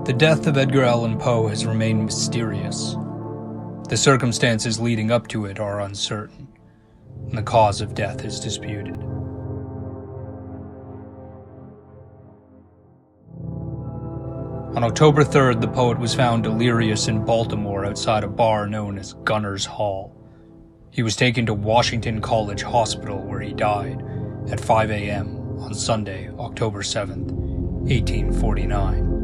The death of Edgar Allan Poe has remained mysterious. The circumstances leading up to it are uncertain, and the cause of death is disputed. On October 3rd, the poet was found delirious in Baltimore outside a bar known as Gunner's Hall. He was taken to Washington College Hospital, where he died at 5 a.m. on Sunday, October 7th, 1849.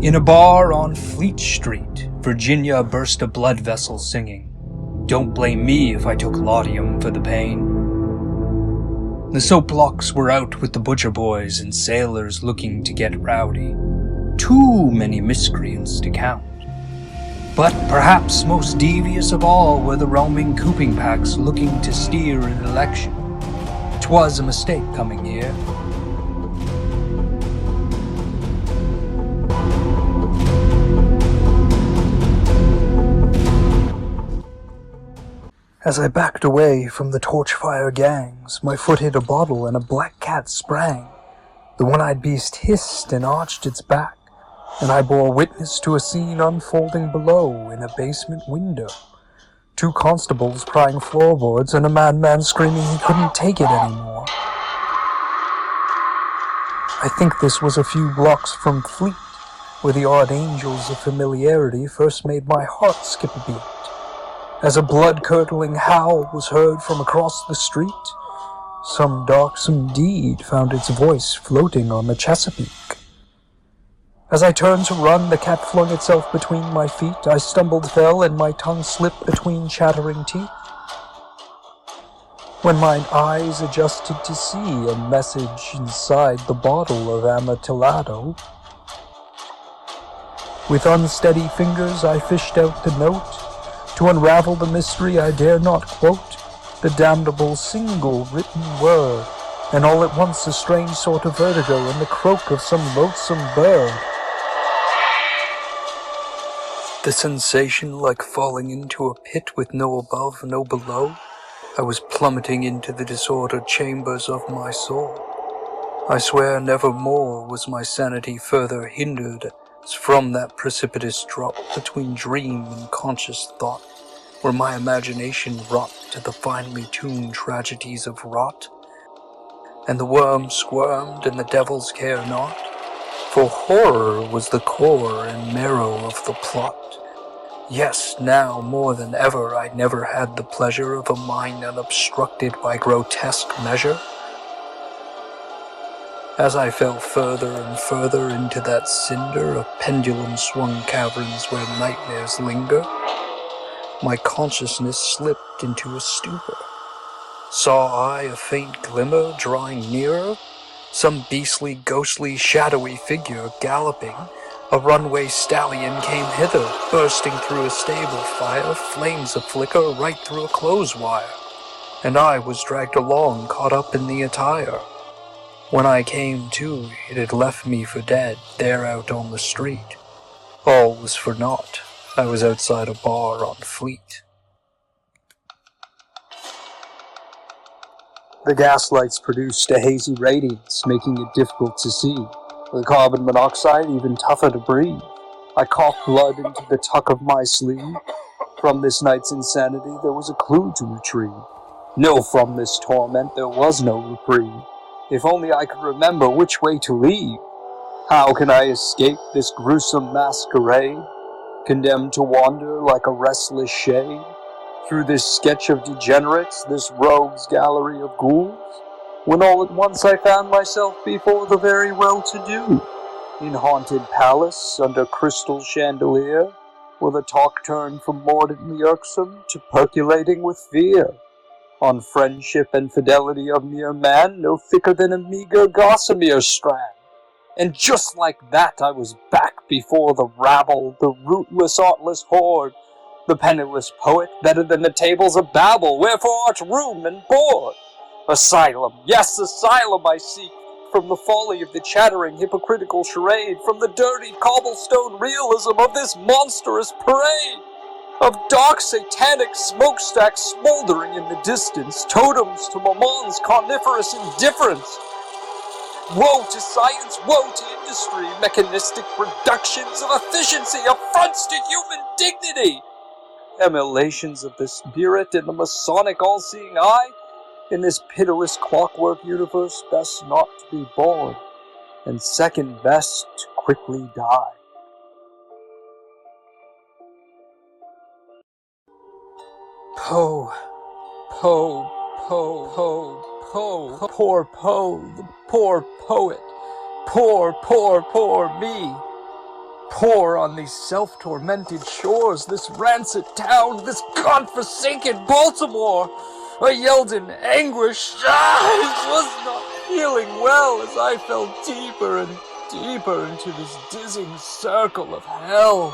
In a bar on Fleet Street, Virginia burst a blood vessel singing, "Don't blame me if I took laudanum for the pain." The soap blocks were out with the butcher boys and sailors looking to get rowdy. Too many miscreants to count. But perhaps most devious of all were the roaming cooping packs looking to steer an election. 'Twas a mistake coming here. As I backed away from the torchfire gangs, my foot hit a bottle and a black cat sprang. The one-eyed beast hissed and arched its back, and I bore witness to a scene unfolding below in a basement window. 2 constables prying floorboards and a madman screaming he couldn't take it anymore. I think this was a few blocks from Fleet, where the odd angels of familiarity first made my heart skip a beat. As a blood-curdling howl was heard from across the street, some darksome deed found its voice floating on the Chesapeake. As I turned to run, the cat flung itself between my feet. I stumbled, fell, and my tongue slipped between chattering teeth. When mine eyes adjusted to see a message inside the bottle of Amontillado, with unsteady fingers I fished out the note. To unravel the mystery I dare not quote the damnable single written word, and all at once a strange sort of vertigo and the croak of some loathsome bird. The sensation like falling into a pit with no above, no below. I was plummeting into the disordered chambers of my soul. I swear never more was my sanity further hindered as from that precipitous drop between dream and conscious thought, where my imagination wrought to the finely tuned tragedies of rot. And the worm squirmed and the devils care not, for horror was the core and marrow of the plot. Yes, now more than ever I never had the pleasure of a mind unobstructed by grotesque measure. As I fell further and further into that cinder of pendulum-swung caverns where nightmares linger, my consciousness slipped into a stupor. Saw I a faint glimmer drawing nearer? Some beastly, ghostly, shadowy figure galloping. A runway stallion came hither, bursting through a stable fire, flames a-flicker right through a clothes wire. And I was dragged along, caught up in the attire. When I came to, it had left me for dead, there out on the street. All was for naught. I was outside a bar on Fleet. The gaslights produced a hazy radiance, making it difficult to see. The carbon monoxide even tougher to breathe. I coughed blood into the tuck of my sleeve. From this night's insanity there was a clue to retrieve. No, from this torment there was no reprieve. If only I could remember which way to leave. How can I escape this gruesome masquerade, condemned to wander like a restless shade through this sketch of degenerates, this rogues gallery of ghouls, when all at once I found myself before the very well-to-do, in haunted palace under crystal chandelier, where the talk turned from mordantly irksome to percolating with fear. On friendship and fidelity of mere man, no thicker than a meager gossamer strand. And just like that I was back before the rabble, the rootless, artless horde, the penniless poet, better than the tables of Babel, wherefore art room and board. Asylum, yes, asylum I seek, from the folly of the chattering hypocritical charade, from the dirty cobblestone realism of this monstrous parade. Of dark satanic smokestacks smoldering in the distance, totems to Mamon's coniferous indifference. Woe to science, woe to industry, mechanistic reductions of efficiency, affronts to human dignity, emulations of the spirit and the Masonic all-seeing eye. In this pitiless clockwork universe, best not to be born, and second best to quickly die. Poe, Poe, Poe, Poe, Poe, poor Poe, the poor poet, poor me. Poor on these self-tormented shores, this rancid town, this godforsaken Baltimore. I yelled in anguish. I was not feeling well as I fell deeper and deeper into this dizzying circle of hell.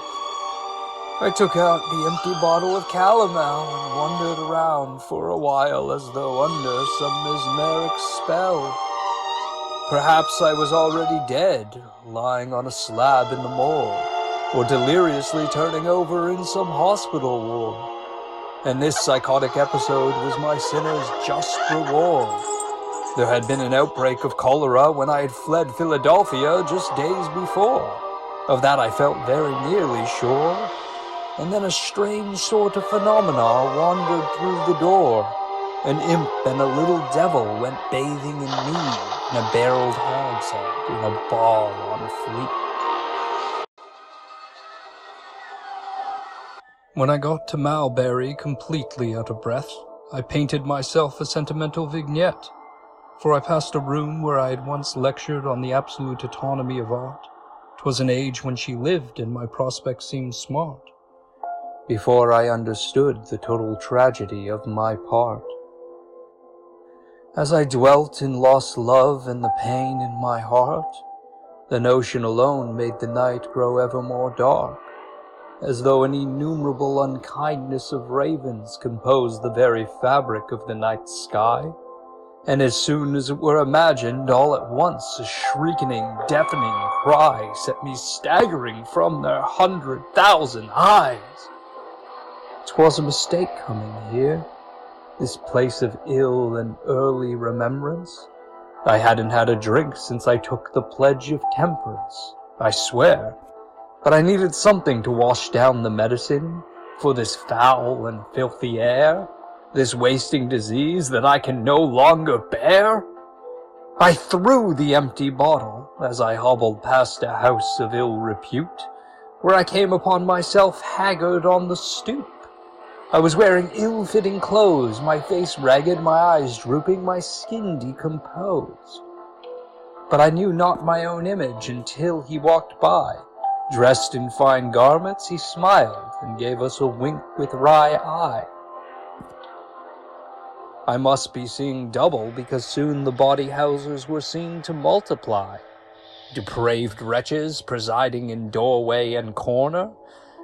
I took out the empty bottle of calomel and wandered around for a while as though under some mesmeric spell. Perhaps I was already dead, lying on a slab in the morgue, or deliriously turning over in some hospital ward. And this psychotic episode was my sinner's just reward. There had been an outbreak of cholera when I had fled Philadelphia just days before. Of that I felt very nearly sure. And then a strange sort of phenomena wandered through the door. An imp and a little devil went bathing in me in a barreled hogshead in a bar on Fleet. When I got to Malbury completely out of breath, I painted myself a sentimental vignette, for I passed a room where I had once lectured on the absolute autonomy of art. 'Twas an age when she lived and my prospects seemed smart, before I understood the total tragedy of my part. As I dwelt in lost love and the pain in my heart, the notion alone made the night grow ever more dark, as though an innumerable unkindness of ravens composed the very fabric of the night sky, and as soon as it were imagined, all at once a shrieking, deafening cry set me staggering from their 100,000 eyes. 'Twas a mistake coming here, this place of ill and early remembrance. I hadn't had a drink since I took the pledge of temperance, I swear, but I needed something to wash down the medicine for this foul and filthy air, this wasting disease that I can no longer bear. I threw the empty bottle as I hobbled past a house of ill repute, where I came upon myself haggard on the stoop. I was wearing ill-fitting clothes, my face ragged, my eyes drooping, my skin decomposed. But I knew not my own image until he walked by. Dressed in fine garments, he smiled and gave us a wink with wry eye. I must be seeing double, because soon the bawdy housers were seen to multiply. Depraved wretches presiding in doorway and corner,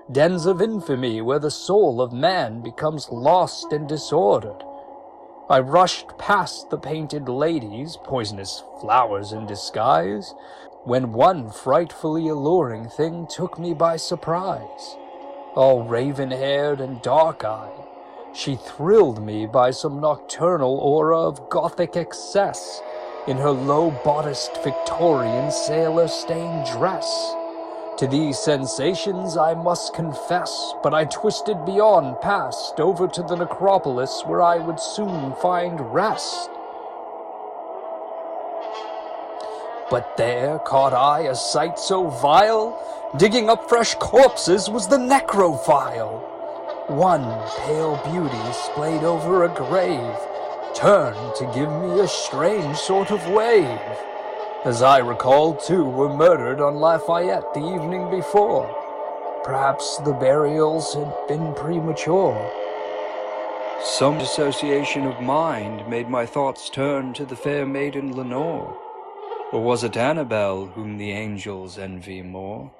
dens of infamy where the soul of man becomes lost and disordered. I rushed past the painted ladies, poisonous flowers in disguise, when one frightfully alluring thing took me by surprise. All raven-haired and dark-eyed, she thrilled me by some nocturnal aura of Gothic excess, in her low-bodiced Victorian sailor-stained dress. To these sensations I must confess, but I twisted beyond past, over to the necropolis where I would soon find rest. But there caught I a sight so vile, digging up fresh corpses was the necrophile. One pale beauty splayed over a grave, turned to give me a strange sort of wave. As I recall, two were murdered on Lafayette the evening before. Perhaps the burials had been premature. Some dissociation of mind made my thoughts turn to the fair maiden Lenore. Or was it Annabelle whom the angels envy more?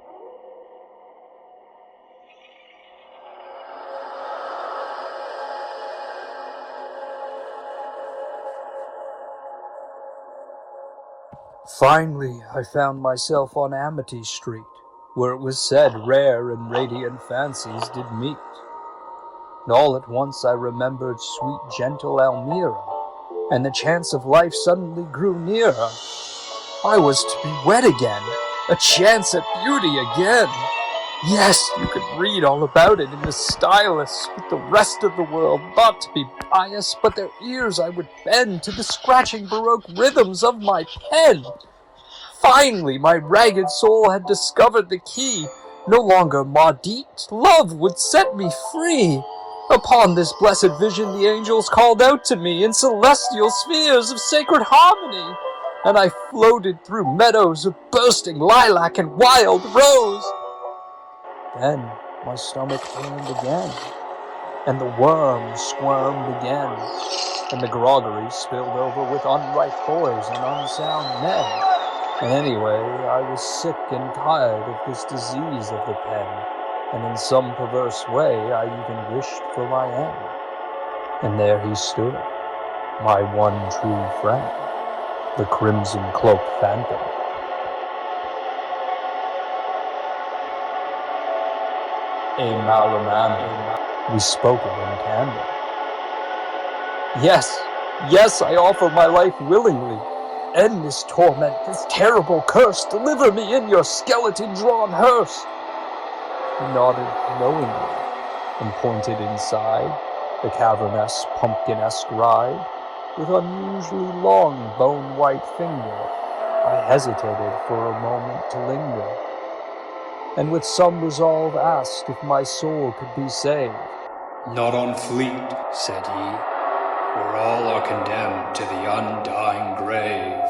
Finally, I found myself on Amity Street, where it was said rare and radiant fancies did meet. And all at once I remembered sweet, gentle Elmira, and the chance of life suddenly grew nearer. I was to be wed again, a chance at beauty again. Yes, you could read all about it in the stylus, with the rest of the world, not to be biased, but their ears I would bend to the scratching Baroque rhythms of my pen. Finally, my ragged soul had discovered the key. No longer maudite, love would set me free. Upon this blessed vision the angels called out to me in celestial spheres of sacred harmony, and I floated through meadows of bursting lilac and wild rose. Then my stomach turned again, and the worm squirmed again, and the groggery spilled over with unripe boys and unsound men. Anyway, I was sick and tired of this disease of the pen, and in some perverse way I even wished for my end. And there he stood, my one true friend, the crimson-cloaked phantom. A malamam, we spoke it in candor. Yes, I offer my life willingly. End this torment, this terrible curse. Deliver me in your skeleton-drawn hearse. He nodded knowingly and pointed inside the cavernous, pumpkin-esque ride. With unusually long, bone-white finger, I hesitated for a moment to linger, and with some resolve asked if my soul could be saved. "Not on fleet," said he, "where all are condemned to the undying grave."